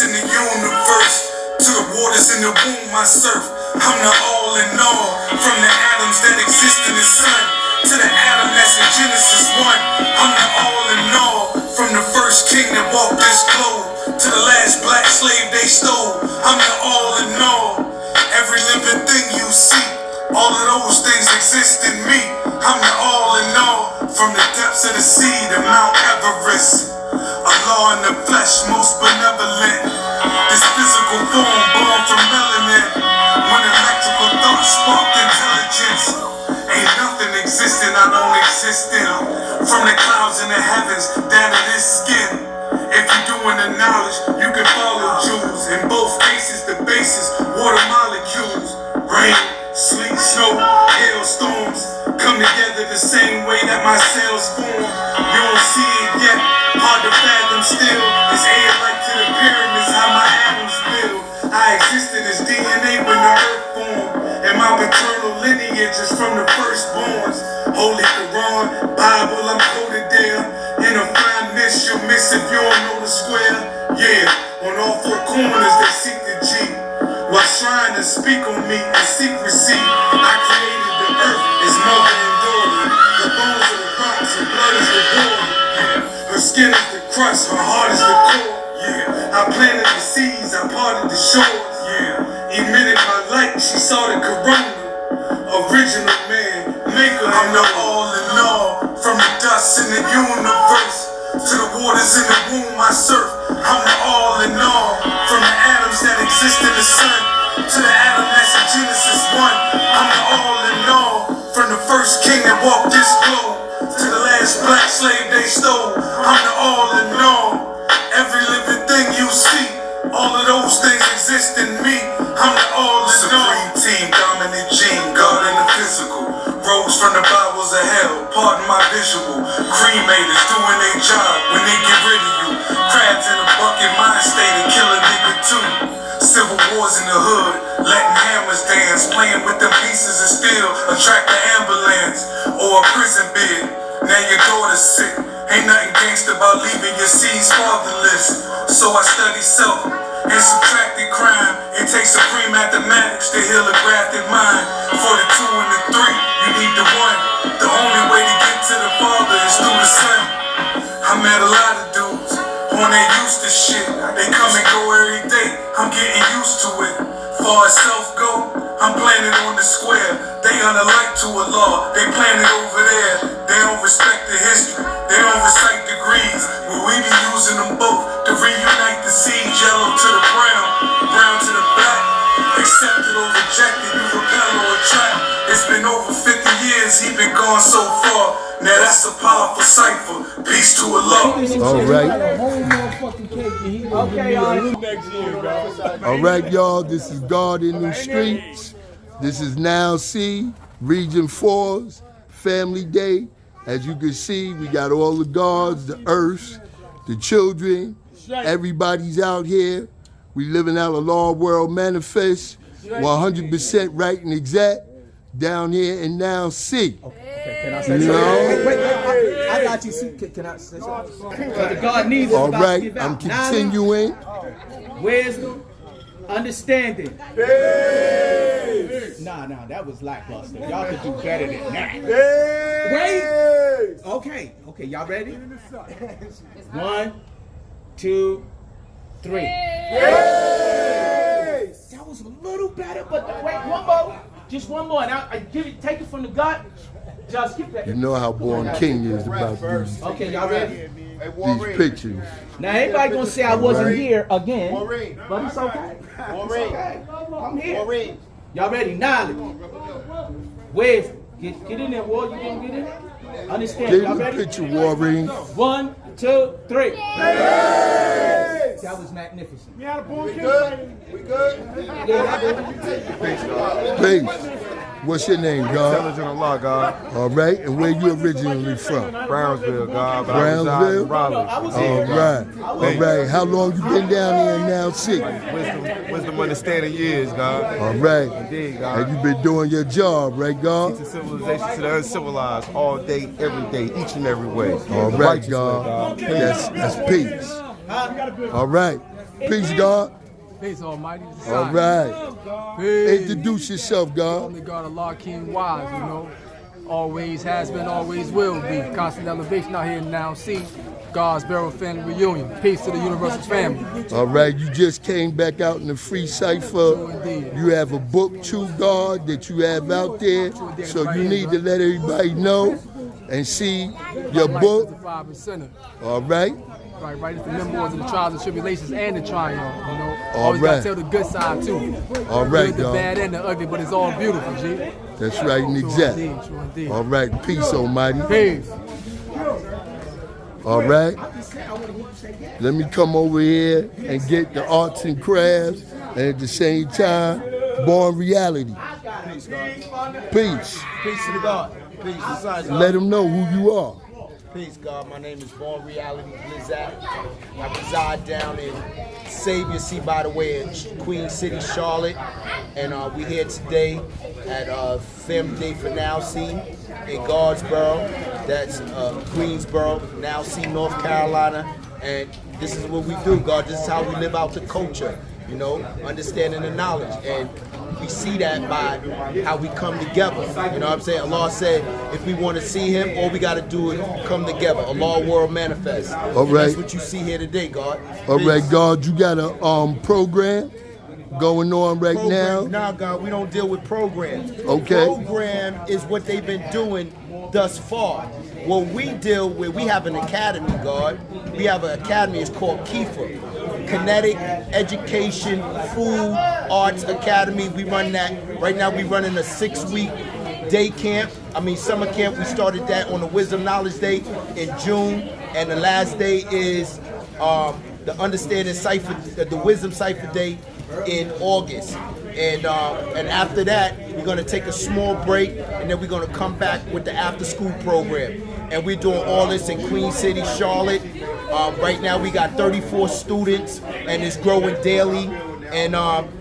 in the universe to the waters in the womb I surf. I'm the all in all, from the atoms that exist in the sun to the atom that's in Genesis 1. I'm the all in all, from the first king that walked this globe to the last black slave they stole. I'm the all in all, every living thing you see, all of those things exist in me. I'm the all in all, from the depths of the sea to Mount Everest. Allah in the flesh, most benevolent. This physical form born from melanin. When electrical thoughts sparked intelligence. Ain't nothing existing I don't exist in. From the clouds in the heavens down to this skin. If you're doing the knowledge, you can follow Jews. In both cases, the basis, water molecules. Rain, sleet, snow, hailstorms come together the same way that my cells form. You don't see it yet, hard to fathom still. It's air like to the pyramids, how my atoms build. I existed as DNA when the earth formed, and my maternal lineage is from the firstborns. Holy Quran, Bible, I'm coded there. In a fine mist, you'll miss if you don't know the square. Yeah, on all four corners they seek the G, while trying to speak on me in secrecy. I created the earth as mother and daughter. The bones are the rocks, her blood is the water. Yeah, her skin is the crust, her heart is the core. Yeah, I planted the seeds, I parted the shores. Yeah, emitted my light, she saw the corona. Original man, maker. I'm the all in all, from the dust in the universe to the waters in the womb I surf. I'm the all in all, from the atoms that exist in the sun to the atom that's in Genesis 1. I'm the all in all, from the first king that walked this globe to the last black slave they stole. I'm the all in all, every living thing you see, all of those things exist in me. I'm the all in all. Supreme team, dominant gene, God in the physical. Rose from the bowels of hell, pardon my visual. Cremators doing their job when they get rid of you. Crabs in a bucket, mind state and kill a nigga too. Civil wars in the hood, letting hammers dance, playing with them pieces of steel, attract the ambulance or a prison bid. Now your daughter's sick, ain't nothing gangsta about leaving your seeds fatherless. So I study self and subtracted crime. It takes supreme mathematics to heal a grafted mind. For the 2 and the 3, you need the 1. The only way to get to the Father is through the Son. I met a lot of dudes when they used to shit. They come and go every day, I'm getting used to it. Far as self go, I'm planted on the square. They unalike to a law, they planted over there. They don't respect the history, they don't recite degrees. But we be using them both to reunite the seed. Yellow to the brown, brown to the black. Accepted or rejected, you repel or attract. It's been over 50 years, he been gone so far. Now that's a powerful cipher. Peace to Allah. All right. All right, y'all. This is God in the Streets. This is Now See, Region 4's Family Day. As you can see, we got all the guards, the earths, the children. Everybody's out here. We living out a law world manifest, 100% right and exact, down here in Now See. Okay, can I say something? Wait, I got you. Can I say something? The God needs us. All right, I'm continuing. Wisdom, understanding. Nah, that was lackluster. Y'all could do better than that. Wait. Okay, y'all ready? 1, 2, 3. That was a little better, but wait, one more. Just one more. Now, take it from the gut. Just skip that. You know how Born King is about these. Okay, y'all ready? These pictures. Now, everybody gonna say I wasn't here again, but it's okay. It's okay. I'm here. Y'all ready? Knowledge. Where's? Get in there, War. You gonna get in there? Understand? Y'all ready? Picture, Warren. 1, 2, 3. That was magnificent. We had a Born King. We good? Peace. What's your name, God? Intelligent Allah, God. All right, and where you originally from? Brownsville, God. Brownsville? All right. How long you been down here in Now See? Wisdom understanding years, God. All right. Indeed, God. And you been doing your job, right, God? Teaching civilization to the uncivilized all day, every day, each and every way. All right, God. That's peace. All right. Peace, God. Peace, Almighty. All right. Peace. Introduce yourself, God. I'm the God of Law King Wise, you know. Always has been, always will be. Constant elevation out here now. See God's Boro family reunion. Peace to the universal family. All right, you just came back out in the free cipher. Indeed. You have a book too, God, that you have out there. So you need to let everybody know and see your book. All right. Right, it's the memoirs of the trials and tribulations and the triumph, you know. All Always right. gotta tell the good side too. All right, the dog. bad and the ugly, but it's all beautiful, G. That's right and exact. True indeed. All right, peace, Almighty. Peace. All right. Let me come over here and get the arts and crafts, and at the same time, Born Reality. Peace, God. Peace. Peace to the God. Peace. Besides, Let them know who you are. Peace, God. My name is Born Reality Blizzard. I reside down in Savior, see by the way, in Queen City, Charlotte. And we're here today at Family Day for Now See in Guardsboro. That's Greensboro, Now See, North Carolina. And this is what we do, God. This is how we live out the culture, you know, understanding the knowledge. And we see that by how we come together. You know what I'm saying? Allah said, if we want to see him, all we got to do is come together. Allah world manifest. All And right. that's what you see here today, God. All right, Peace. God, you got a program going on right now. Nah, God, we don't deal with programs. Okay. Program is what they've been doing thus far. What we deal with, we have an academy, God. We have an academy, it's called Kifa. Kinetic Education Food Arts Academy. We run that, right now we running a 6-week day camp. Summer camp. We started that on the Wisdom Knowledge Day in June. And the last day is the Understanding Cipher, the Wisdom Cipher Day in August. And after that, we're gonna take a small break, and then we're gonna come back with the after school program. And we're doing all this in Queen City, Charlotte. Right now we got 34 students, and it's growing daily. And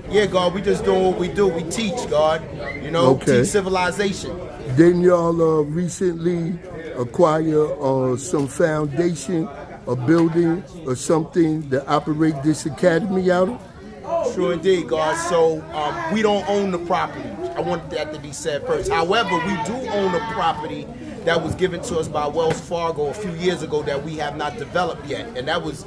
yeah, God, we just doing what we do. We teach, God, you know, Okay. teach civilization. Didn't y'all recently acquire some foundation, a building, or something to operate this academy out of? True indeed, God. So we don't own the property. I want that to be said first. However, we do own a property that was given to us by Wells Fargo a few years ago that we have not developed yet, and that was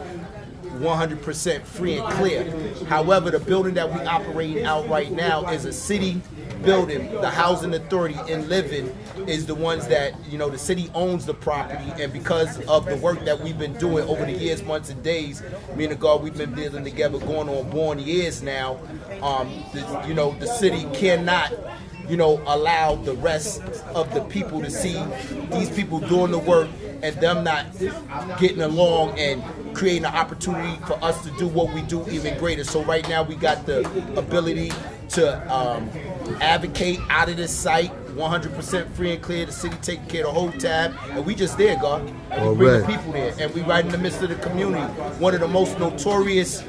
100% free and clear. However, the building that we operate out right now is a city building. The housing authority in Living is the ones that, you know, the city owns the property, and because of the work that we've been doing over the years, months and days, me and the God, we've been building together going on born years now. The city cannot, allow the rest of the people to see these people doing the work and them not getting along and creating an opportunity for us to do what we do even greater. So right now we got the ability to advocate out of this site, 100% free and clear. The city taking care of the whole tab, and we just there, God. And we bring the people there, and we right in the midst of the community. One of the most notorious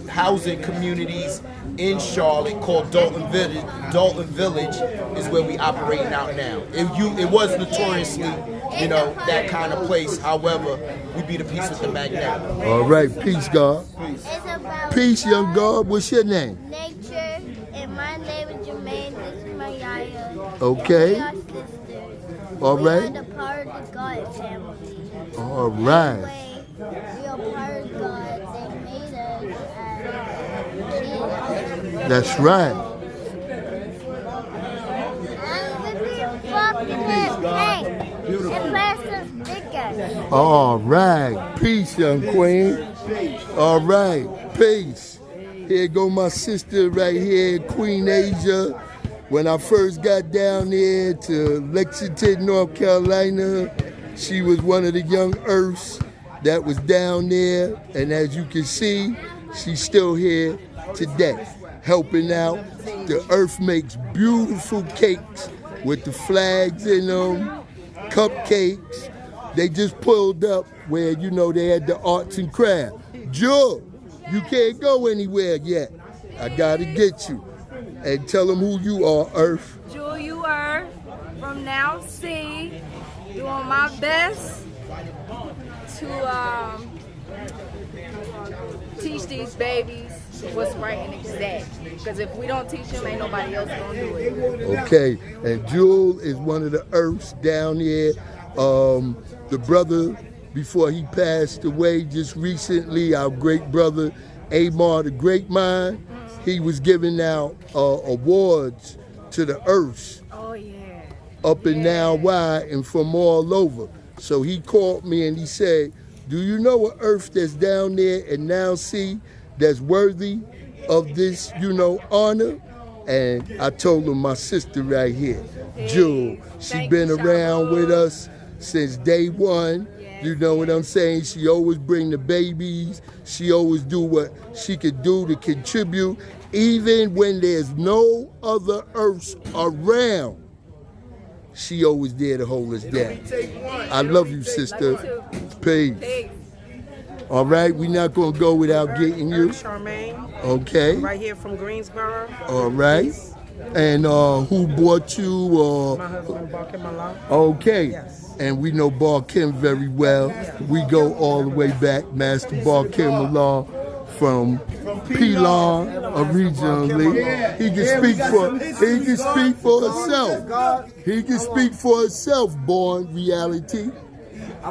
housing communities in Charlotte called Dalton Village. Dalton Village is where we operating out now. It was notoriously, that kind of place. However, we be the piece with the back now. All right, peace, God. Peace, young God. What's your name? Nature, and my name is Jermaine. This is my yaya. Okay. We are sisters. All We right. are the part of the God family. All right. Anyway, we are part of God. They made us as Jesus. That's right. All right. Peace, young queen. All right. Peace. Here go my sister right here, Queen Asia. When I first got down there to Lexington, North Carolina, she was one of the young earths that was down there. And as you can see, she's still here today, helping out. The earth makes beautiful cakes with the flags in them, cupcakes. They just pulled up where, they had the arts and crafts. Joe, you can't go anywhere yet. I gotta get you. And tell them who you are, Earth. Jewel, you are from Now See, doing my best to Teach these babies what's right and exact. Because if we don't teach them, ain't nobody else gonna do it. Okay, and Jewel is one of the Earths down there. The brother, before he passed away just recently, our great brother, Amar the Great Mind, he was giving out awards to the Earths. Oh, yeah. Up and down wide and from all over. So he called me and he said, do you know an Earth that's down there and now see that's worthy of this, honor? And I told him my sister right here, Jewel. She been around with us since day one. You know what I'm saying? She always bring the babies. She always do what she could do to contribute, even when there's no other Earths around. She always there to hold us down. I love you, sister. Peace. All right, we're not going to go without getting you. Charmaine. Okay. Right here from Greensboro. All right. And who brought you? My husband, Barkim Allah. Okay. Yes. And we know Barkim very well. We go all the way back, Master Barkim Allah from Pelon originally. He can speak for himself. He can speak for himself, born reality.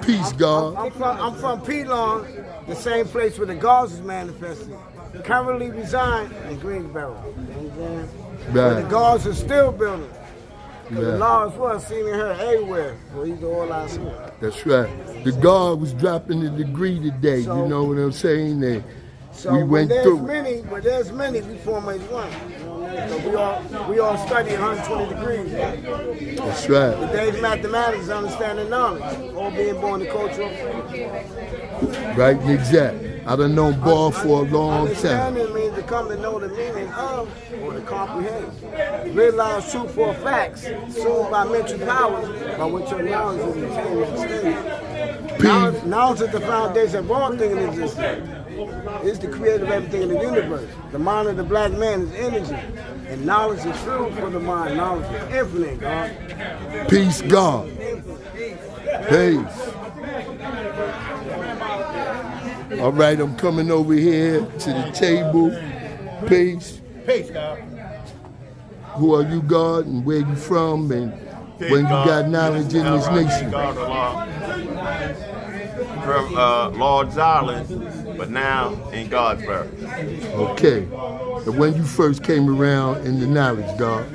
Peace, God. I'm from Pelon, the same place where the gods is manifested. Currently reside in Greensboro. Where the gods are still building. The laws was seen and heard everywhere. So he's all I see. That's right. The God was dropping a degree today. So, you know what I'm saying? And so we went through. But there's many, we form as one. So we all study 120 degrees. That's right. The day's mathematics is understanding knowledge. All being born in cultural. Right and exact. I done known Bar for a long time. Understanding means to come to know the meaning of or to comprehend. Realize truth for facts, soon by mental powers, by which your knowledge is retained and extended. Knowledge is the foundation of all things in existence. It's the creator of everything in the universe. The mind of the black man is energy. And knowledge is food for the mind. Knowledge is infinite, God. Peace, God. Peace. All right, I'm coming over here to the table. Peace. Peace, God. Who are you, God, and where you from, and Peace, when you God. got knowledge in this nation? God, from Lord's Island, but now in Godsboro. Okay. And when you first came around in the knowledge, God?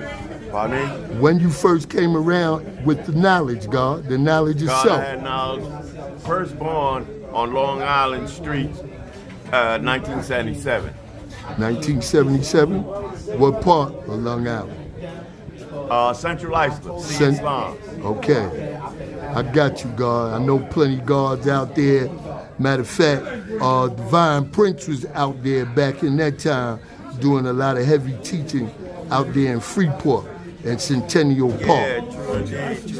Pardon me? When you first came around with the knowledge, God, the knowledge God, itself. I had knowledge. First born on Long Island Street, 1977. 1977? What part of Long Island? Central Islip, Islam. Okay. I got you, God. I know plenty of guards out there. Matter of fact, Divine Prince was out there back in that time doing a lot of heavy teaching out there in Freeport and Centennial Park. Yeah, true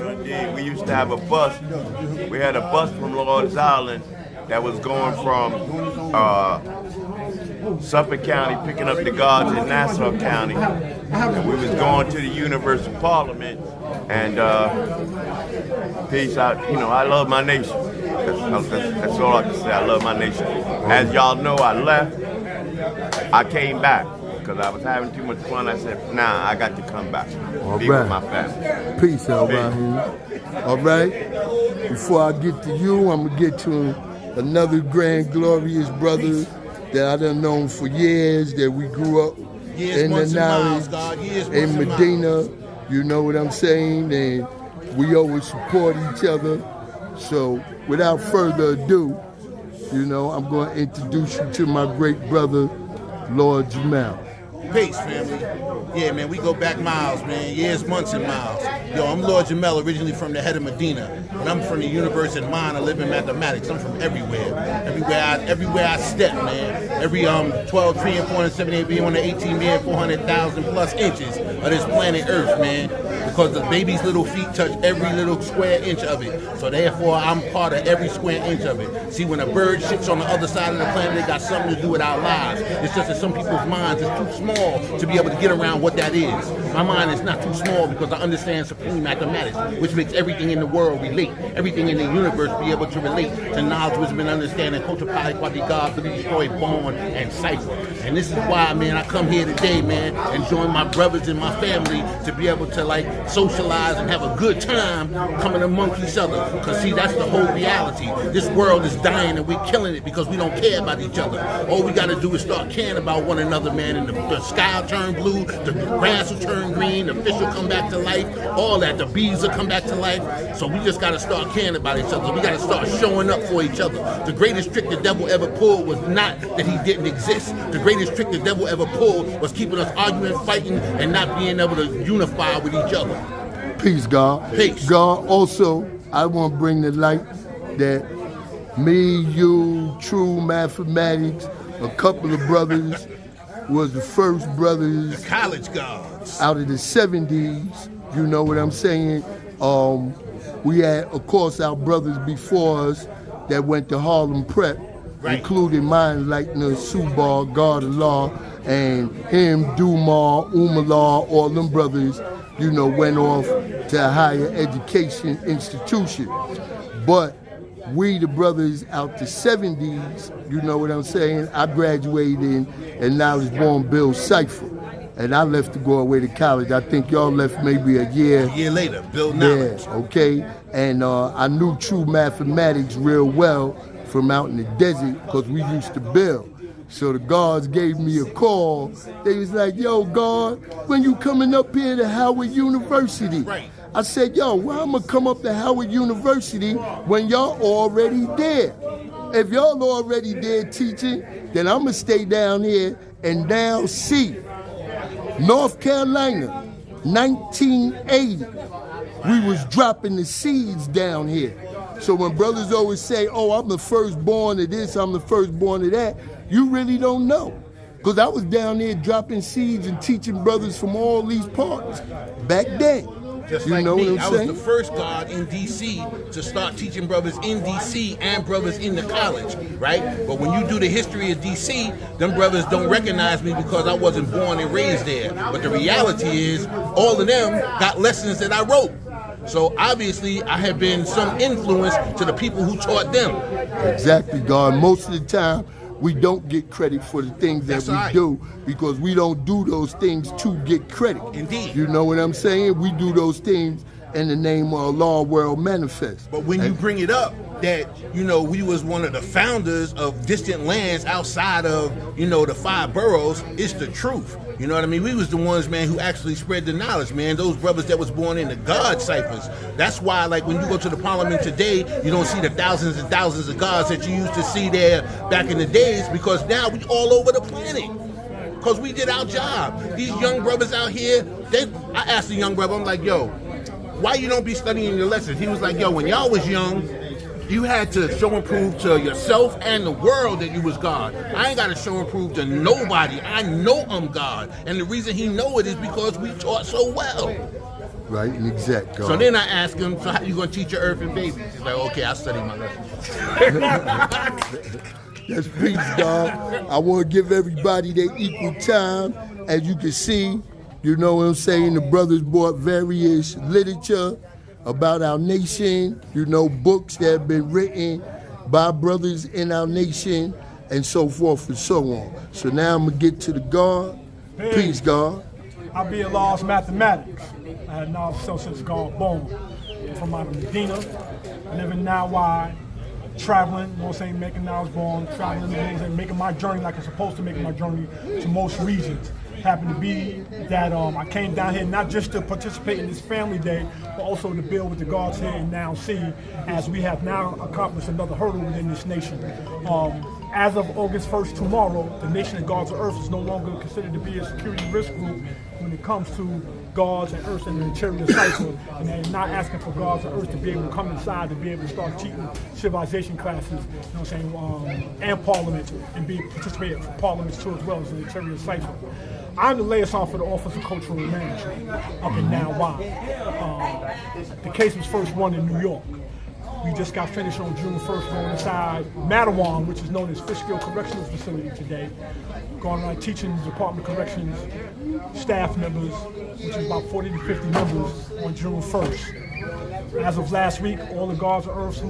indeed. We used to have a bus. We had a bus from Lord's Island that was going from Suffolk County, picking up the guards in Nassau County. And we was going to the Universal Parliament. And peace out. I love my nation. That's all I can say. I love my nation. As y'all know, I left. I came back because I was having too much fun. I said, nah, I got to come back. Be with my family. Peace out, Rahim. All right. Before I get to you, I'm going to get to another grand, glorious brother that I done known for years, that we grew up in the knowledge in Medina. You know what I'm saying? And we always support each other. So without further ado, I'm going to introduce you to my great brother, Lord Jamal. Peace, family. Yeah, man, we go back miles, man. Years, months, and miles. Yo, I'm Lord Jamel, originally from the head of Medina. But I'm from the University of Mind. I live in mathematics. I'm from everywhere. Everywhere I step, man. Every 12 trillion, 478 billion, 118 million, 400,000 plus inches of this planet Earth, man. because the baby's little feet touch every little square inch of it. So therefore, I'm part of every square inch of it. See, when a bird sits on the other side of the planet, it got something to do with our lives. It's just that some people's minds is too small to be able to get around what that is. My mind is not too small because I understand supreme mathematics, which makes everything in the world relate, everything in the universe be able to relate to knowledge, wisdom, and understanding, culture, power, quality, God, to destroy, born, and cipher. And this is why, man, I come here today, man, and join my brothers and my family to be able to, like, socialize and have a good time coming amongst each other. Because, see, that's the whole reality. This world is dying and we're killing it because we don't care about each other. All we got to do is start caring about one another, man, and the sky will turn blue, the grass will turn green, the fish will come back to life, all that, the bees will come back to life. So we just got to start caring about each other. We got to start showing up for each other. The greatest trick the devil ever pulled was not that he didn't exist. The greatest trick the devil ever pulled was keeping us arguing, fighting, and not being able to unify with each other. Peace, God. Peace. God, also, I want to bring the light that me, you, True Mathematics, a couple of brothers was the first brothers, the college gods, out of the 70s. You know what I'm saying? We had, of course, our brothers before us that went to Harlem Prep, right, including mine, Lightner, Subar, God of Law, and him, Dumar, Umar, all them brothers, you know, went off to a higher education institution. But we, the brothers out the 70s, you know what I'm saying? I graduated in and now was born Bill Cipher. And I left to go away to college. I think y'all left maybe a year later, Bill Knowledge. Yeah, okay. And I knew True Mathematics real well from out in the desert because we used to build. So the guards gave me a call. They was like, yo, guard, when you coming up here to Howard University? Right. I said, yo, well, I'm gonna come up to Howard University when y'all already there. If y'all already there teaching, then I'm gonna stay down here and down see. North Carolina, 1980, we was dropping the seeds down here. So when brothers always say, oh, I'm the firstborn of this, I'm the firstborn of that, you really don't know. Because I was down there dropping seeds and teaching brothers from all these parts back then. Just you like know me, what I'm I was saying? the first guard in D.C. to start teaching brothers in D.C. and brothers in the college, right? But when you do the history of D.C., them brothers don't recognize me because I wasn't born and raised there. But the reality is, all of them got lessons that I wrote. So obviously, I have been some influence to the people who taught them. Exactly, God. Most of the time, we don't get credit for the things that we do because we don't do those things to get credit. Indeed. You know what I'm saying? We do those things in the name of Allah World Manifest. But when you bring it up that, you know, we was one of the founders of distant lands outside of, you know, the 5 boroughs, it's the truth. You know what I mean? We was the ones, man, who actually spread the knowledge, man. Those brothers that was born in the God ciphers. That's why, like, when you go to the parliament today, you don't see the thousands and thousands of gods that you used to see there back in the days, because now we all over the planet. Because we did our job. These young brothers out here, I asked the young brother, I'm like, yo, why you don't be studying your lessons? He was like, yo, when y'all was young, you had to show and prove to yourself and the world that you was God. I ain't got to show and prove to nobody. I know I'm God. And the reason he know it is because we taught so well. Right, and exact, God. So then I asked him, so how you going to teach your earth and babies? He's like, okay, I'll study my lessons. That's peace, dog. I want to give everybody their equal time. As you can see, you know what I'm saying? The brothers brought various literature about our nation, you know, books that have been written by brothers in our nation, and so forth and so on. So now I'm going to get to the God. Peace, God. I be a lost mathematics. I had knowledge since God born. From out of Medina, living now wide, traveling, you know what I'm saying, making now I was born, traveling, you know what I'm saying, making my journey like I'm supposed to make my journey to most regions. Happened to be that I came down here not just to participate in this family day, but also to build with the gods here and now see, as we have now accomplished another hurdle within this nation. As of August 1st tomorrow, the Nation of Gods of Earth is no longer considered to be a security risk group when it comes to gods and Earth and the interior cycle, and they're not asking for gods of Earth to be able to come inside to be able to start teaching civilization classes, you know what I'm saying, and parliament, and be participating for parliaments too as well as the interior cycle. I'm the liaison for the Office of Cultural Management up in Now Y. The case was first won in New York. We just got finished on June 1st going inside Mattawan, which is known as Fishkill Correctional Facility today. Going around teaching the Department of Corrections staff members, which is about 40 to 50 members, on June 1st. As of last week, all the guards of Earth who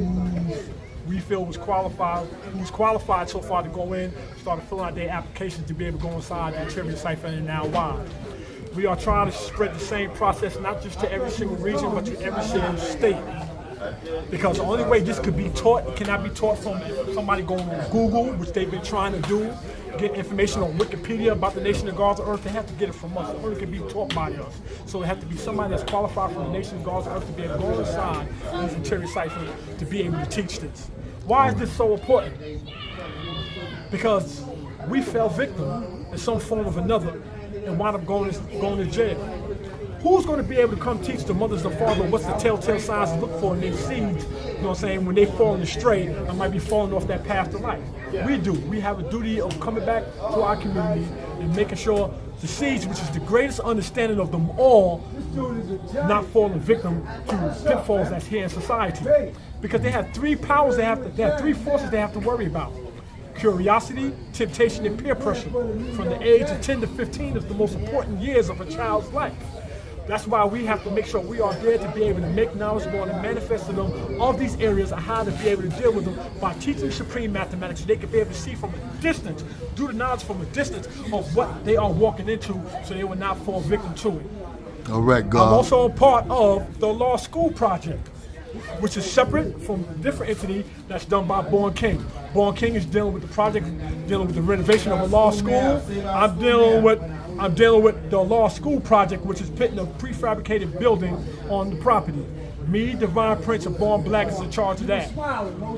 we feel who's qualified so far to go in, started filling out their applications to be able to go inside the interior cipher and Now Y. We are trying to spread the same process not just to every single region, but to every single state. Because the only way this could be taught, it cannot be taught from somebody going on Google, which they've been trying to do, get information on Wikipedia about the Nation of Guards of Earth. They have to get it from us. It only can be taught by us. So it has to be somebody that's qualified from the Nation of Guards of Earth to be able to go inside these interior ciphers to be able to teach this. Why is this so important? Because we fell victim in some form or another and wound up going to jail. Who's going to be able to come teach the mothers and fathers what's the telltale signs to look for in their seeds, you know what I'm saying, when they falling astray and might be falling off that path to life? We do. We have a duty of coming back to our community and making sure the seeds, which is the greatest understanding of them all, not falling victim to pitfalls that's here in society. Because they have three powers they have three forces they have to worry about. Curiosity, temptation, and peer pressure. From the age of 10 to 15 is the most important years of a child's life. That's why we have to make sure we are there to be able to make knowledgeable and manifest to them of these areas and how to be able to deal with them by teaching supreme mathematics so they can be able to see from a distance, do the knowledge from a distance of what they are walking into so they will not fall victim to it. All right, God. I'm also a part of the Law School Project, which is separate from a different entity that's done by Boro King. Boro King is dealing with the project, dealing with the renovation of a law school. I'm dealing with the law school project, which is putting a prefabricated building on the property. Me, Divine Prince, and Born Black is in charge of that.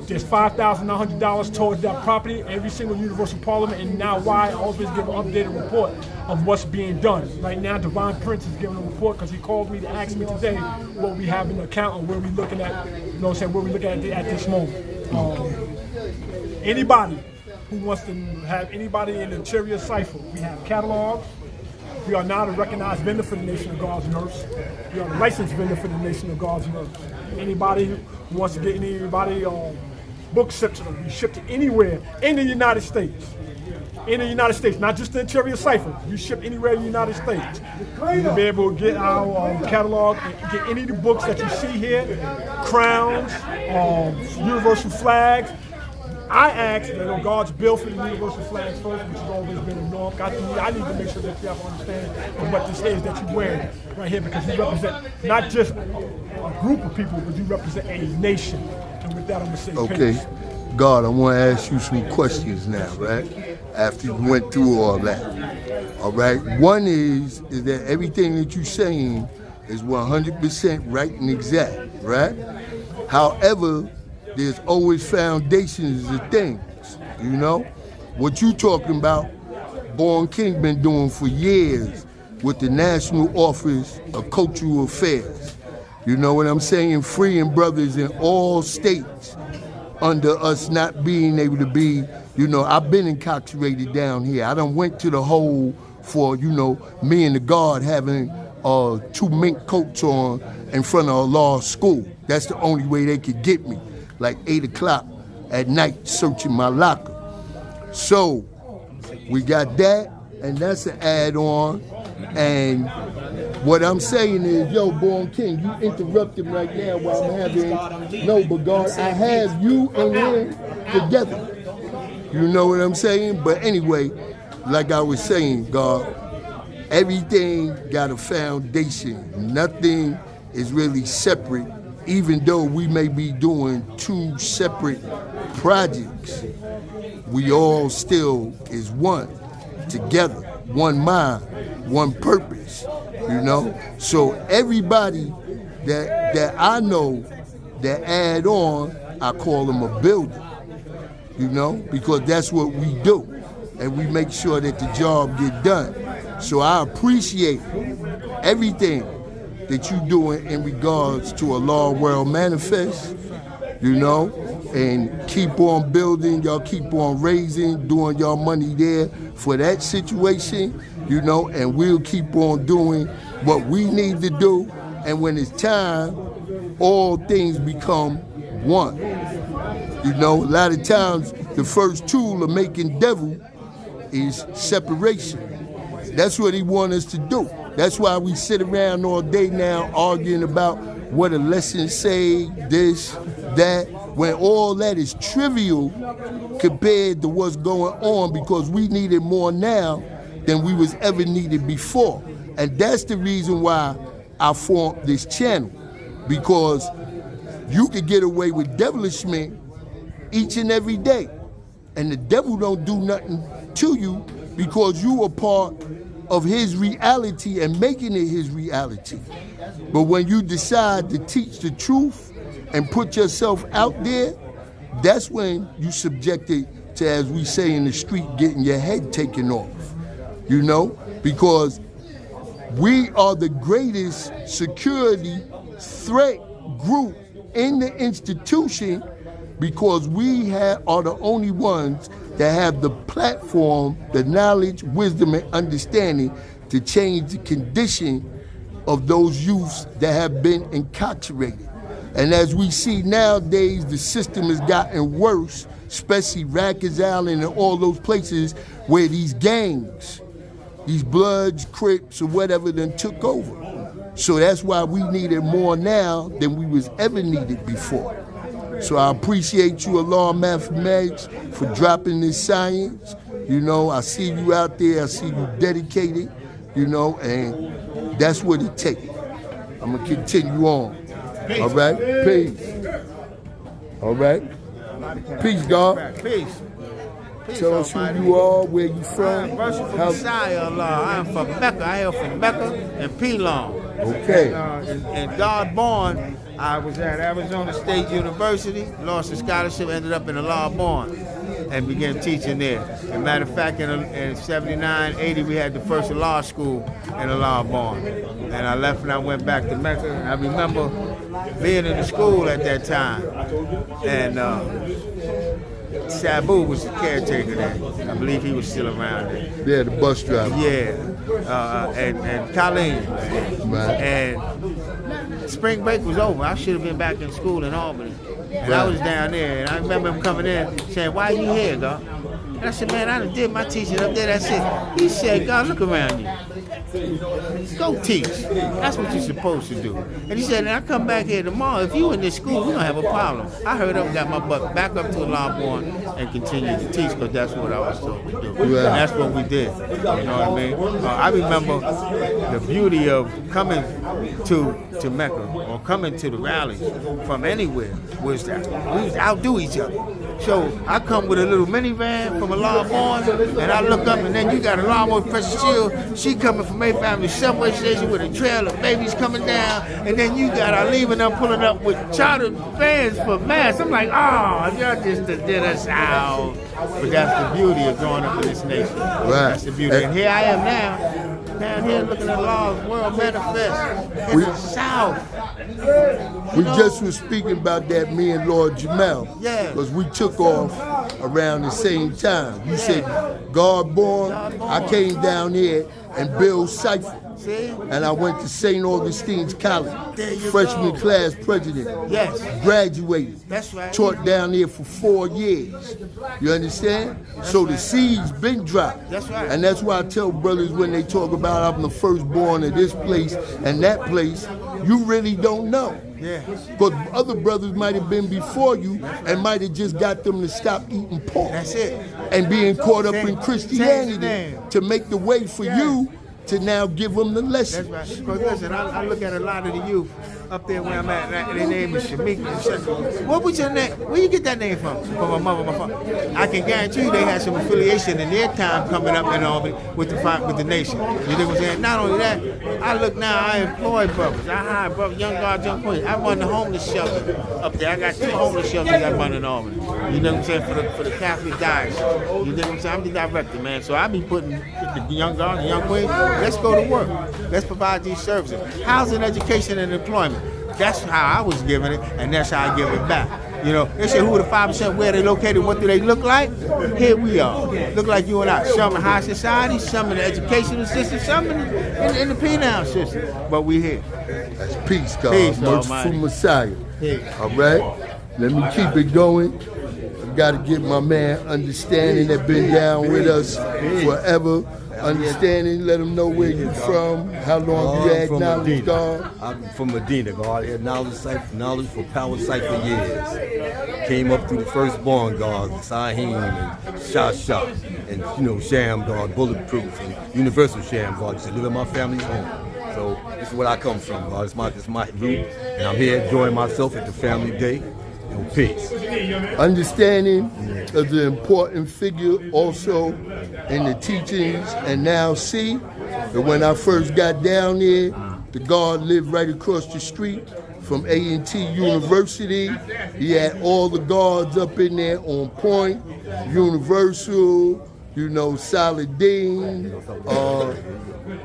There's $5,900 towards that property. Every single Universal Parliament and Now Y always give an updated report of what's being done. Right now, Divine Prince is giving a report because he called me to ask me today what we have in the account and where we looking at, you know what I'm saying, where we looking at this moment. Anybody who wants to have anybody in the interior cipher, we have catalogs. We are now the recognized vendor for the Nation of Guards and Earths. We are the licensed vendor for the Nation of Guards and Earths. Anybody who wants to get anybody books shipped to them, we ship to anywhere in the United States. In the United States, not just the interior cipher. You ship anywhere in the United States. You'll be able to get our catalog and get any of the books that you see here, crowns, universal flags. I asked that God's bill for the universal flags first, which has always been a norm. I need to make sure that you have an understanding of what this is that you're wearing right here, because you represent not just a group of people, but you represent a nation. And with that, I'm going to say okay. God, I want to ask you some questions now, right? After you went through all that. All right? One is that everything that you're saying is 100% right and exact, right? However, there's always foundations of things, you know? What you talking about, Boro King been doing for years with the National Office of Cultural Affairs. You know what I'm saying? Freeing brothers in all states under us not being able to be, you know, I've been incarcerated down here. I done went to the hole for, you know, me and the guard having 2 mink coats on in front of a law school. That's the only way they could get me. Like 8 o'clock at night searching my locker. So we got that, and that's an add-on. And what I'm saying is, yo, Boro King, you interrupted right now while I'm having, no, but God, I have you and him together. You know what I'm saying? But anyway, like I was saying, God, everything got a foundation. Nothing is really separate. Even though we may be doing 2 separate projects, we all still is one, together, one mind, one purpose, you know? So everybody that I know that add on, I call them a builder, you know? Because that's what we do, and we make sure that the job get done. So I appreciate everything that you doing in regards to a Law World Manifest, you know, and keep on building, y'all keep on raising, doing y'all money there for that situation. you know, and we'll keep on doing what we need to do. And when it's time, all things become one. You know, a lot of times the first tool of making devil is separation. That's what he wants us to do. That's why we sit around all day now arguing about what a lesson say, this, that, when all that is trivial compared to what's going on, because we need it more now than we was ever needed before. And that's the reason why I formed this channel, because you could get away with devilishment each and every day, and the devil don't do nothing to you because you are part of his reality and making it his reality. But when you decide to teach the truth and put yourself out there, that's when you subjected to, as we say in the street, getting your head taken off, you know? Because we are the greatest security threat group in the institution, because we are the only ones that have the platform, the knowledge, wisdom, and understanding to change the condition of those youths that have been incarcerated. And as we see nowadays, the system has gotten worse, especially Rikers Island and all those places where these gangs, these Bloods, Crips, or whatever, then took over. So that's why we need it more now than we was ever needed before. So I appreciate you, Allah Mathematics, for dropping this science. You know, I see you out there, I see you dedicated, you know, and that's what it takes. I'm gonna continue on. Peace. All right? Peace. All right? Peace, God. Peace. Tell us who you are, where you from. I'm worship from Messiah, Allah. I'm from Mecca. I hail from Mecca and Pelon. Okay. And God born, I was at Arizona State University, lost a scholarship, ended up in the law born, and began teaching there. As a matter of fact, in 79, 80, we had the first law school in the law born. And I left and I went back to Mecca. And I remember being in the school at that time. And Sabu was the caretaker there. I believe he was still around there. Yeah, the bus driver. Yeah, and Colleen. Right. And spring break was over. I should have been back in school in Albany. And I was down there, and I remember him coming in saying, "Why are you here, God?" And I said, "Man, I done did my teaching up there, that's it." He said, "God, look around you. Go teach. That's what you're supposed to do." And he said, "And I come back here tomorrow. If you in this school, we don't have a problem." I heard up, got my butt back up to the law board and continued to teach, because that's what I was told to do. Right. And that's what we did. You know what I mean? I remember the beauty of coming to Mecca or coming to the rallies from anywhere was that we would outdo each other. So I come with a little minivan from a law board, and I look up, and then you got a lawnmower Precious Shield. She coming from Mayfair Avenue subway station with a trail of babies coming down, and then you got our leaving up pulling up with chartered vans for mass. I'm like, oh, y'all just did us out. But that's the beauty of growing up in this nation. Right. That's the beauty. And here I am now, down here looking at Law's World Manifest in the South. We just was speaking about that, me and Lord Jamel. Yeah. Because we took off around the same time. You said God born. I came down here and Bill Cipher. See? And I went to St. Augustine's College. Freshman class president. Yes. Graduated. That's right. Taught down there for 4 years. You understand? That's so right. The seeds been dropped. That's right. And that's why I tell brothers when they talk about I'm the firstborn of this place and that place, you really don't know. Yeah. But other brothers might have been before you and might have just got them to stop eating pork. That's it. And being caught up in Christianity to make the way for you to now give them the lesson. That's right. Because listen, I look at a lot of the youth up there where I'm at, and their name is Shamik. What was your name? Where you get that name from? From my mother, my father. I can guarantee you they had some affiliation in their time coming up in Albany with the nation. You know what I'm saying? Not only that, I look now, I employ brothers. I hire brothers, young guards, young queens. I run the homeless shelter up there. I got 2 homeless shelters I run in Albany. You know what I'm saying? For the Catholic diocese. You know what I'm saying? I'm the director, man. So I be putting the young guards, the young queens. Let's go to work. Let's provide these services. Housing, education, and employment. That's how I was giving it, and that's how I give it back. You know, they say who are the 5%, where they located, what do they look like? Here we are. Look like you and I. Some in high society, some in the educational system, some in the penal system. But we here. That's peace, God. Peace, Merciful Messiah. Yeah. All right? Let me keep it going. I got to get my man Understanding that been down with us forever. Understanding, let them know where you from, how long you had knowledge, God. I'm from Medina, God. I had knowledge for Power Cipher years. Came up through the firstborn, God, Sahim and Shah, and, you know, Sham, God, Bulletproof, and Universal Sham, God. Just live in my family's home. So this is where I come from, God. It's my root, and I'm here enjoying myself at the family day. Peace. Understanding is an important figure also in the teachings, and now see that when I first got down there, the guard lived right across the street from A&T University. He had all the guards up in there on point, Universal, you know, Saladin,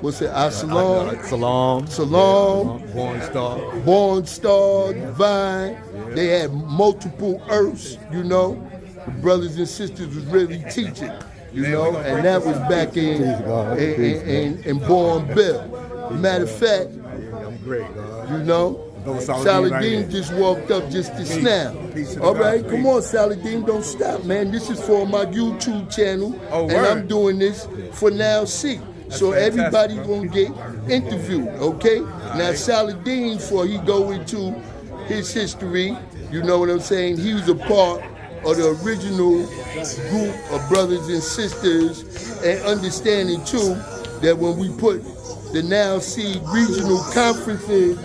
what's it, Salam, Born Star, Divine. They had multiple earths, you know. The brothers and sisters was really teaching, you know, and that was back in Born Bill. Matter of fact, you know, Saladin just walked up just to snap. All right, come on, Saladin, don't stop, man. This is for my YouTube channel, and I'm doing this for Now See. So everybody gonna get interviewed, okay? Now Saladin, before he go into his history, you know what I'm saying? He was a part of the original group of brothers and sisters, and understanding too that when we put the Now See regional conferences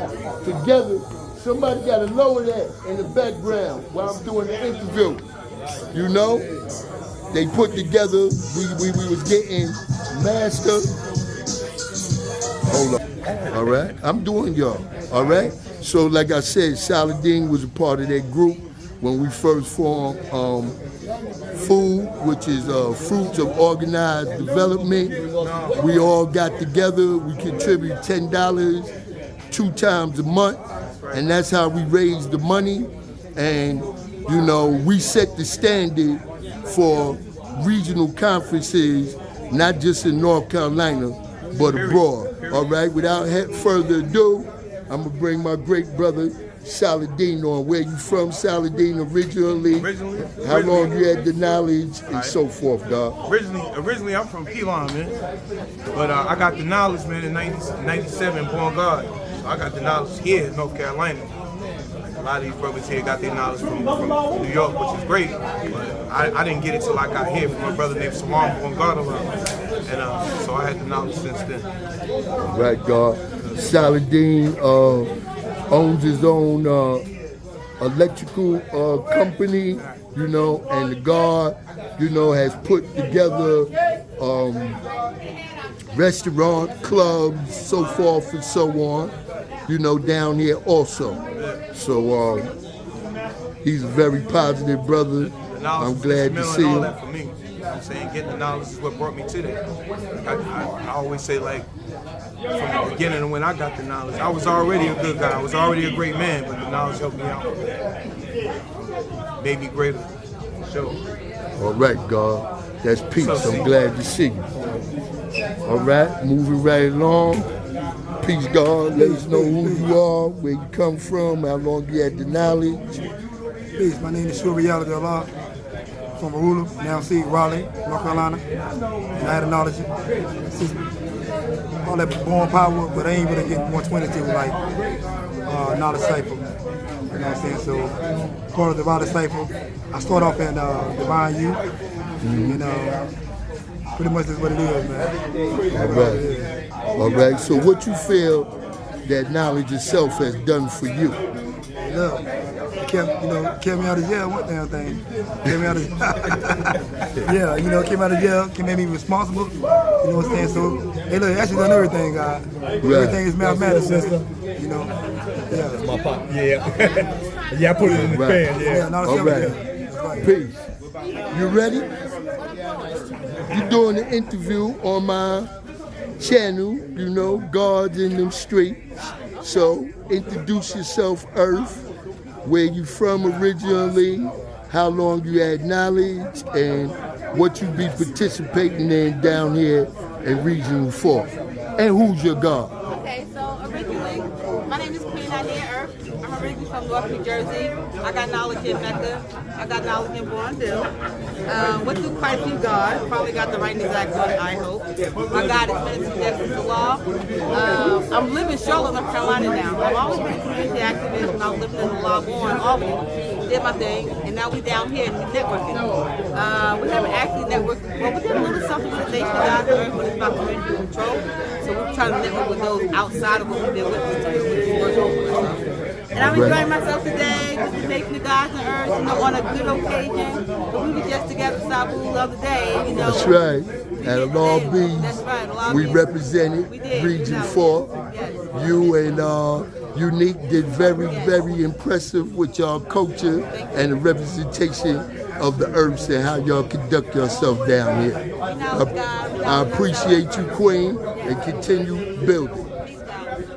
together, somebody gotta lower that in the background while I'm doing the interview. You know? They put together, we was getting master. Hold on. All right? I'm doing y'all. All right? So like I said, Saladin was a part of that group when we first formed FOOD, which is Fruits of Organized Development. We all got together. We contribute $10 2 times a month, and that's how we raise the money. And, you know, we set the standard for regional conferences, not just in North Carolina, but abroad. All right, without further ado, I'm gonna bring my great brother Saladin on. Where you from, Saladin, originally? How long you had the knowledge and so forth, dog? Originally I'm from Pelon, man. But I got the knowledge, man, in 97, Born God. So I got the knowledge here in North Carolina. A lot of these brothers here got their knowledge from New York, which is great. But I didn't get it till I got here from my brother named Salam Born God around. And so I had the knowledge since then. Right, God. Saladin owns his own electrical company, you know, and the guard, you know, has put together restaurant, clubs, so forth and so on, you know, down here also. So he's a very positive brother. I'm glad to see him. For me. I'm saying getting the knowledge is what brought me to that. I always say, like, from the beginning when I got the knowledge, I was already a good guy. I was already a great man, but the knowledge helped me out. Made me greater. Sure. All right, God. That's peace. I'm glad to see you. All right, moving right along. Peace, God. Let us know who you are, where you come from, how long you had the knowledge. Peace. My name is Shuriel Allah. From Arula, Now See, Raleigh, North Carolina. And I had a knowledge. All that born power, but I ain't really getting 120 till like knowledge cipher. You know what I'm saying? So part of the knowledge cipher, I start off in Divine U. And pretty much that's what it is, man. All right. All right. So what you feel that knowledge itself has done for you? Look, it kept me out of jail, what damn thing. Kept me out of yeah, you know, kept me out of jail, made me responsible. You know what I'm saying? So, hey, look, actually done everything, God. Right. Everything is mathematics, sister. You know? Yeah. That's my pop. Yeah. Yeah, I put it in the fan, yeah. All right. Peace. You ready? You're doing an interview on my channel, you know, Guards in them streets. So introduce yourself, Earth, where you from originally, how long you had knowledge, and what you be participating in down here in Regional 4. And who's your God? Okay, so originally, my name is Queen Idea Earth. I'm originally from North New Jersey. I got knowledge in Mecca. I got knowledge in Boro. Went through quite a few gods. Probably got the right and exact one, I hope. My God is Minister Justice the Law. I'm living in Charlotte, North Carolina now. I've always been a community activist when I was living in the law in Albany. Did my thing, and now we down here and we networking. We haven't actually networked. Well, we did a little something with the Nation of God Earth, but it's about community control. So we're trying to network with those outside of what we did with us too, which is working. And I'm enjoying myself today with the Nation of God and Earth, you know, on a good occasion. But we were just together in Sabu the other day, you know. That's right. At a Law B's, that's right, we represented Region 4. Yes. You and Unique did very, very impressive with y'all culture and the representation of the Earths and how y'all conduct yourself down here. I appreciate you, Queen, and continue building.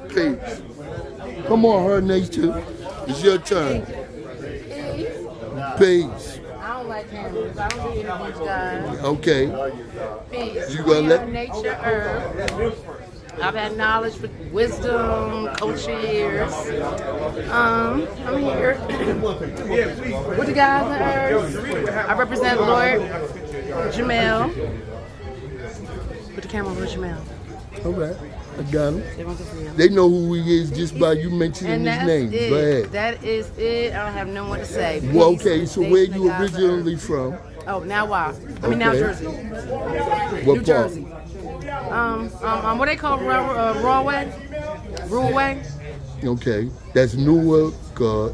Peace. Come on, Her Nature. It's your turn. Peace. I don't like cameras. I don't do interviews, guys. Okay. Peace. You gonna let Nature Earth. I've had knowledge for wisdom, culture years. I'm here with the guys on Earth. I represent Lord Jamel. Put the camera on Jamel. All right. I got him. They know who he is just by you mentioning his name. Go ahead. That is it. I don't have no one to say. Well, okay, so where you originally from? Oh, now why? I mean, now Jersey. What New Jersey. What they call Rawway? Ruraway? Okay, that's Newark,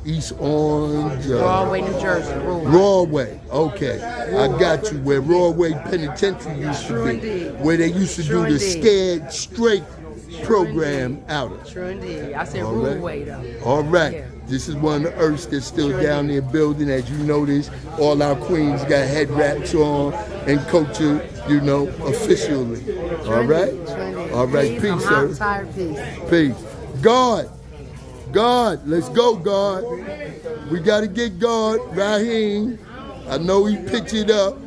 East Orange. Rawway, New Jersey. Rawway. Okay, I got you. Where Rawway Penitentiary used to be, where they used to do the Scared Straight program out of. True indeed. I said Ruraway though. All right. This is one of the Earths that's still down there building. As you notice, all our queens got head wraps on and culture, you know, officially. All right? All right. Peace, sir. Peace. God. Let's go, God. We got to get God, Raheem. I know he picked it up,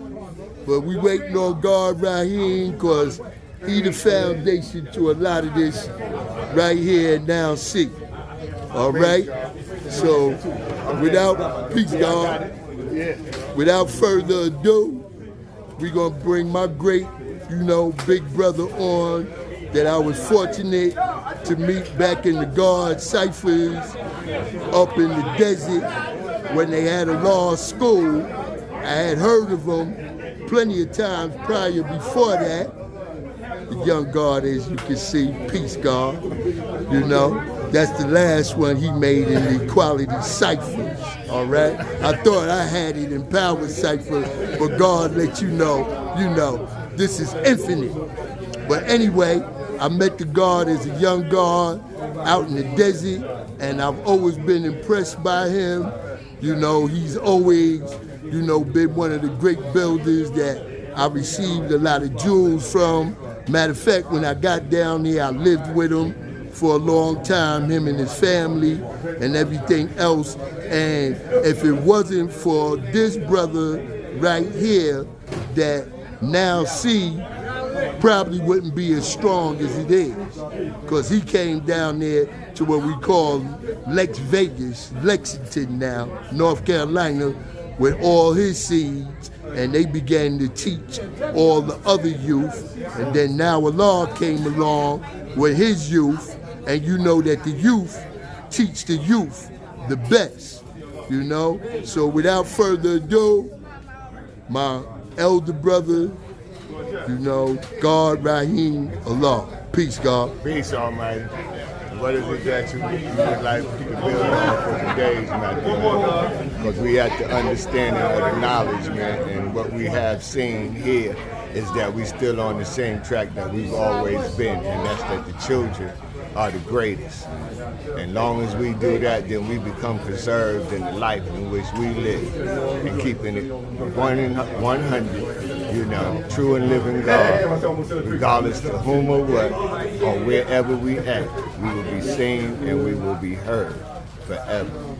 but we waiting on God, Raheem, because he the foundation to a lot of this right here and now see. All right? So, without, peace, God, without further ado, we're going to bring my great, you know, big brother on that I was fortunate to meet back in the guard ciphers up in the desert when they had a law school. I had heard of them plenty of times prior before that. The young guard, as you can see, peace guard, you know. That's the last one he made in the Equality Ciphers, all right? I thought I had it in Power Cipher, but God let you know, this is infinite. But anyway, I met the guard as a young guard out in the desert, and I've always been impressed by him. You know, he's always, you know, been one of the great builders that I received a lot of jewels from. Matter of fact, when I got down there, I lived with him for a long time, him and his family and everything else. And if it wasn't for this brother right here that now see, probably wouldn't be as strong as it is. Because he came down there to what we call Lexington now, North Carolina, with all his seeds, and they began to teach all the other youth. And then now Allah came along with his youth, and you know that the youth teach the youth the best, you know? So without further ado, my elder brother, you know, God, Raheem, Allah. Peace, God. Peace, Almighty. What is it that you would like to build on for today's matter? Because we have to understand all the knowledge, man, and what we have seen here is that we still on the same track that we've always been, and that's that the children are the greatest. And long as we do that, then we become preserved in the life in which we live, and keeping it 100, you know, true and living God, regardless to whom or what, or wherever we at, we will be seen and we will be heard forever.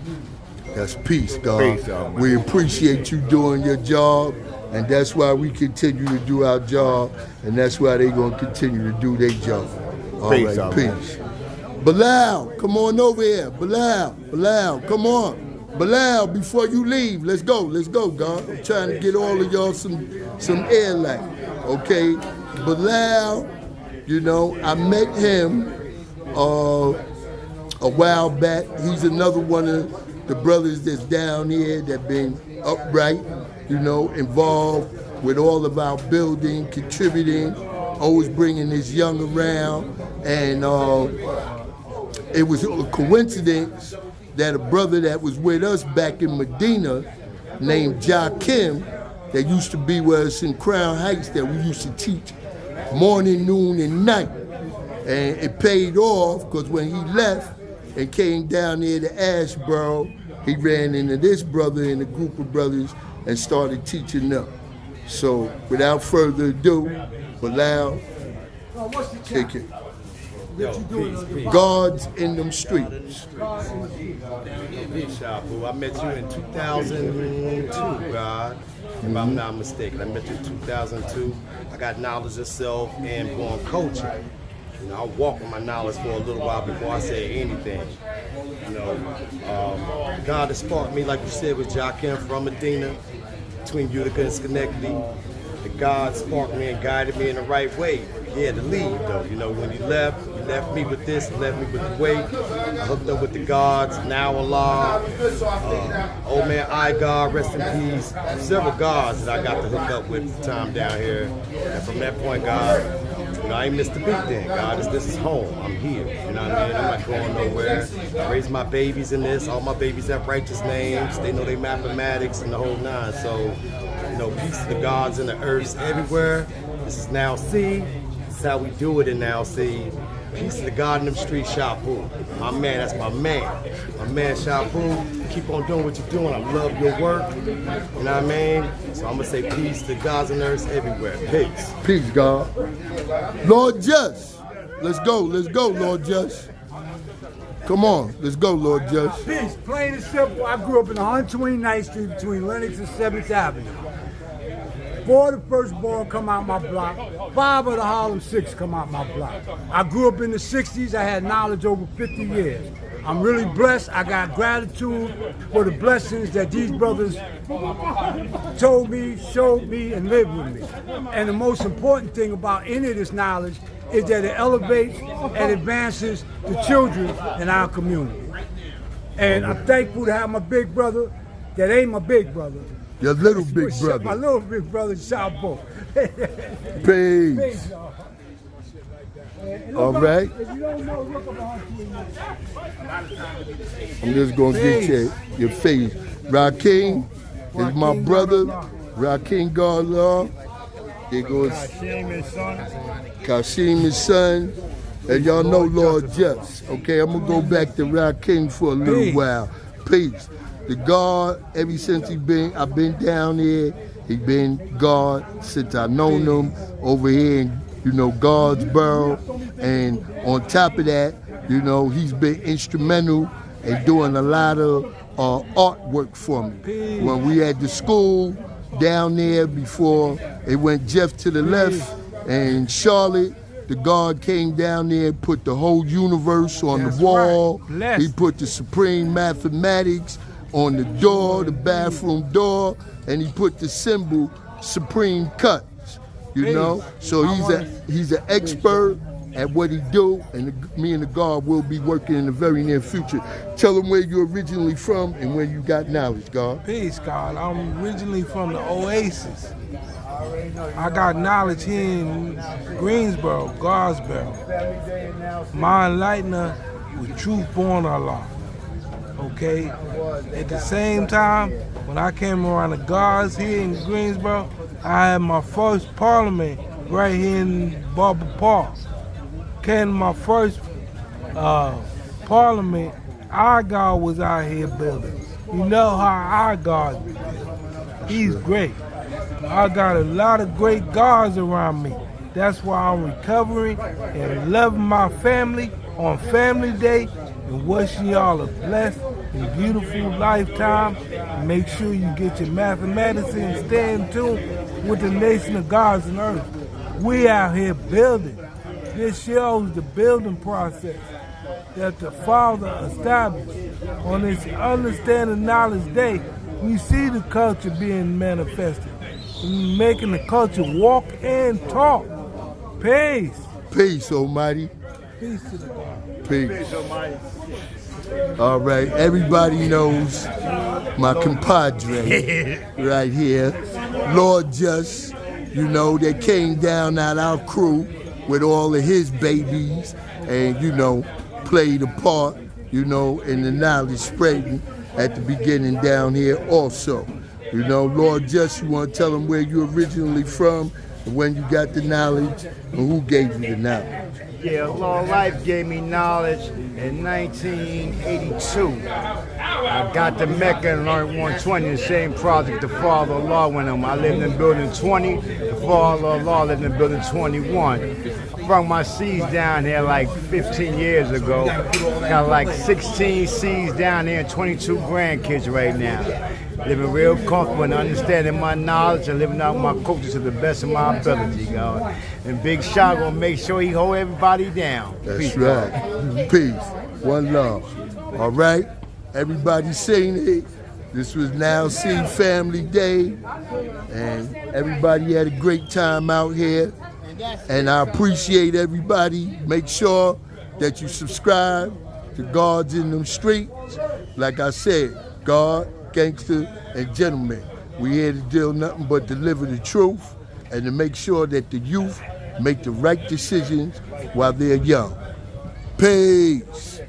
That's peace, God. Peace, man. We appreciate you doing your job, and that's why we continue to do our job, and that's why they're going to continue to do their job. All Peace, right, man. peace. Bilal, come on over here. Bilal, come on. Bilal, before you leave, let's go, God. I'm trying to get all of y'all some airlight, okay? Bilal, you know, I met him a while back. He's another one of the brothers that's down here that been upright, you know, involved with all of our building, contributing, always bringing this young around, and it was a coincidence that a brother that was with us back in Medina named Jakim, that used to be with us in Crown Heights, that we used to teach morning, noon, and night. And it paid off, because when he left and came down there to Ashboro, he ran into this brother and a group of brothers and started teaching them. So without further ado, Bilal, take it. God's in them streets. Peace, Shabu. I met you in 2002, God, if I'm not mistaken. I met you in 2002. I got knowledge of self and born culture. You know, I walked with my knowledge for a little while before I said anything. You know, God has sparked me, like you said, with Jakim from Medina, between Utica and Schenectady. God sparked me and guided me in the right way. He had to leave, though. You know, when he left me with this, he left me with the weight. I hooked up with the gods, now Allah, old man I God, rest in peace. Several gods that I got to hook up with the time down here. And from that point, God, you know, I ain't missed a beat then. God, this is home. I'm here. You know what I mean? I'm not going nowhere. I raised my babies in this. All my babies have righteous names. They know they mathematics and the whole nine. So, you know, peace to the gods and the earths everywhere. This is Now See. This is how we do it in Now See. Peace to the God in them streets, Shabu. My man, that's my man. My man, Shabu. Keep on doing what you're doing. I love your work. You know what I mean? So I'm going to say peace to the gods and earths everywhere. Peace. Peace, God. Lord Just. Let's go, Lord Just. Come on, let's go, Lord Just. Peace, plain and simple. I grew up in 129th Street between Lenox and 7th Avenue. 4 of the firstborn come out my block. 5 of the Harlem 6 come out my block. I grew up in the 60s. I had knowledge over 50 years. I'm really blessed. I got gratitude for the blessings that these brothers told me, showed me, and lived with me. And the most important thing about any of this knowledge is that it elevates and advances the children in our community. And I'm thankful to have my big brother that ain't my big brother. Your little big brother. My little big brother, Shabu. Peace. All right. If you don't know, look up I'm just going to get your face. Rakim is my brother. Rakim Garlaw. There goes Kashim, his son. And y'all know Lord Just. Okay, I'm going to go back to Rakim for a little while. Peace. The God, ever since I've been down here, he been God since I known him over here in, you know, God's Boro. And on top of that, you know, he's been instrumental in doing a lot of artwork for me. When we had the school down there before it went Jeff to the left and Charlotte, the God came down there and put the whole universe on the wall. Right. He put the supreme mathematics on the door, the bathroom door, and he put the symbol Supreme Cuts, you know? So he's an expert at what he do, and me and the God will be working in the very near future. Tell them where you're originally from and where you got knowledge, God. Peace, God. I'm originally from the Oasis. I got knowledge here in Greensboro, Godsboro. My enlightener was truth born Allah. Okay? At the same time, when I came around the guards here in Greensboro, I had my first parliament right here in Barber Park. Came to my first parliament, our God was out here building. You know how our God is. He's great. I got a lot of great gods around me. That's why I'm recovering and loving my family on Family Day and wishing y'all a blessed and beautiful lifetime. Make sure you get your mathematics and stay in tune with the nation of gods and earth. We out here building. This shows the building process that the Father established on this Understanding Knowledge Day. We see the culture being manifested, making the culture walk and talk. Peace. Peace, Almighty. Peace to the God. Peace. All right, everybody knows my compadre right here, Lord Just. You know, they came down out our crew with all of his babies and, you know, played a part, you know, in the knowledge spreading at the beginning down here also. You know, Lord Just, you want to tell them where you originally from and when you got the knowledge and who gave you the knowledge? Yeah, Lord Life gave me knowledge in 1982. I got to Mecca and learned 120, the same project the Father of Law went on. I lived in building 20, the Father of Law lived in building 21. I brought my seeds down here like 15 years ago. Got like 16 seeds down here and 22 grandkids right now. Living real comfortable and understanding my knowledge and living out my culture to the best of my ability, God. And Big Shot gonna make sure he hold everybody down. That's Peace, right. God. Peace. One love. All right. Everybody seen it. This was Now See Family Day. And everybody had a great time out here. And I appreciate everybody. Make sure that you subscribe to Gods in Them Streets. Like I said, God, gangster, and gentlemen. We here to do nothing but deliver the truth and to make sure that the youth make the right decisions while they're young. Peace.